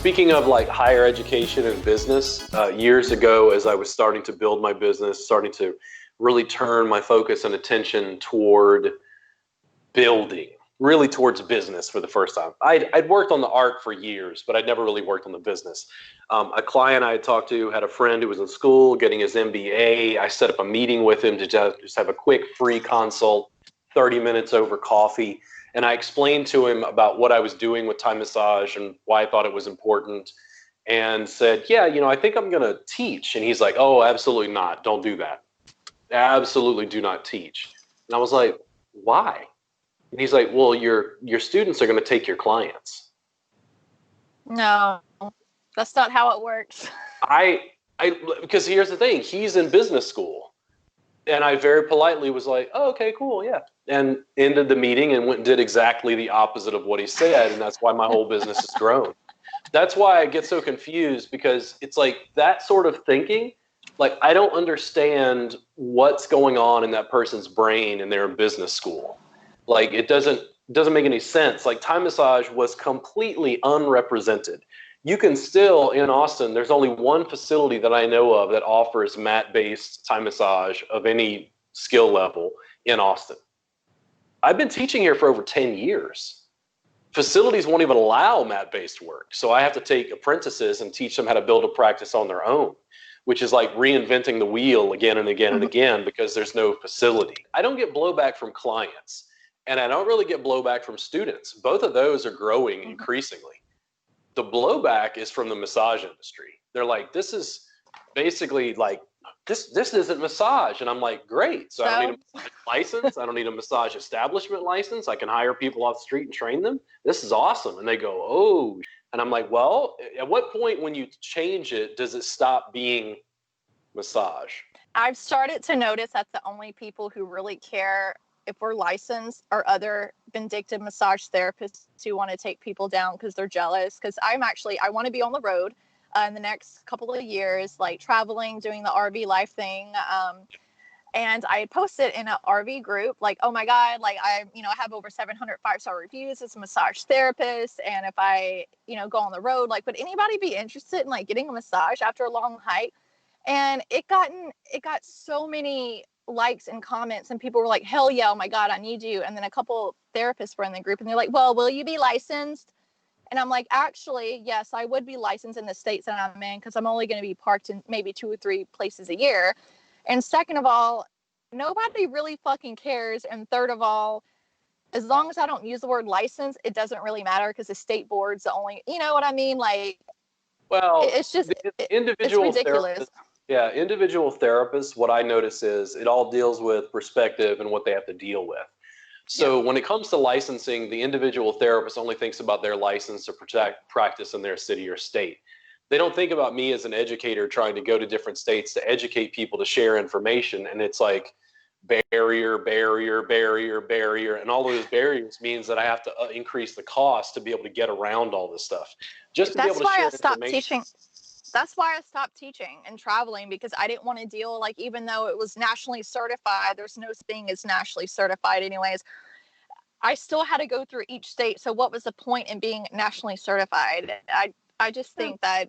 Speaking of like higher education and business, years ago, as I was starting to build my business, starting to really turn my focus and attention toward building, really towards business for the first time. I'd worked on the art for years, but I'd never really worked on the business. A client I had talked to had a friend who was in school getting his MBA. I set up a meeting with him to just have a quick free consult, 30 minutes over coffee. And I explained to him about what I was doing with Thai massage and why I thought it was important, and said, yeah, I think I'm going to teach. And he's like, oh, absolutely not. Don't do that. Absolutely do not teach. And I was like, why? And he's like, well, your students are going to take your clients. No, that's not how it works. Because here's the thing, he's in business school. And I very politely was like, oh, okay, cool, yeah. And ended the meeting and went and did exactly the opposite of what he said. And that's why my whole business has grown. That's why I get so confused, because it's like that sort of thinking, like I don't understand what's going on in that person's brain and they're in business school. Like it doesn't make any sense. Like Thai massage was completely unrepresented. You can still, in Austin, there's only one facility that I know of that offers mat-based Thai massage of any skill level in Austin. I've been teaching here for over 10 years. Facilities won't even allow mat-based work. So I have to take apprentices and teach them how to build a practice on their own, which is like reinventing the wheel again and again and again because there's no facility. I don't get blowback from clients, and I don't really get blowback from students. Both of those are growing increasingly. The blowback is from the massage industry. They're like, this is basically like, this isn't massage. And I'm like, great. So I don't need a massage license. I don't need a massage establishment license. I can hire people off the street and train them. This is awesome. And they go, oh. And I'm like, well, at what point when you change it, does it stop being massage? I've started to notice that the only people who really care if we're licensed are other vindictive massage therapists who want to take people down because they're jealous. Because I want to be on the road in the next couple of years, like traveling, doing the RV life thing. And I posted in an RV group, like, oh my God, like I have over 700 5-star reviews as a massage therapist. And if I, go on the road, like, would anybody be interested in like getting a massage after a long hike? And it got so many likes and comments, and people were like, hell yeah, oh my God, I need you. And then a couple therapists were in the group and they're like, well, will you be licensed? And I'm like, actually, yes, I would be licensed in the states that I'm in, because I'm only going to be parked in maybe 2 or 3 places a year. And second of all, nobody really fucking cares. And third of all, as long as I don't use the word license, it doesn't really matter, because the state board's the only, you know what I mean? Like, well, it's just individual it's ridiculous. Yeah, individual therapists, what I notice is it all deals with perspective and what they have to deal with. So when it comes to licensing, the individual therapist only thinks about their license to practice in their city or state. They don't think about me as an educator trying to go to different states to educate people, to share information. And it's like barrier. And all of those barriers means that I have to increase the cost to be able to get around all this stuff. Just to be able to share information. That's why I stopped teaching and traveling, because I didn't want to deal, like, even though it was nationally certified, there's no thing as nationally certified anyways. I still had to go through each state. So what was the point in being nationally certified? I just think that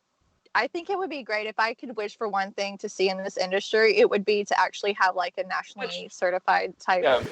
I think it would be great if I could wish for one thing to see in this industry. It would be to actually have like a nationally certified type. Yeah.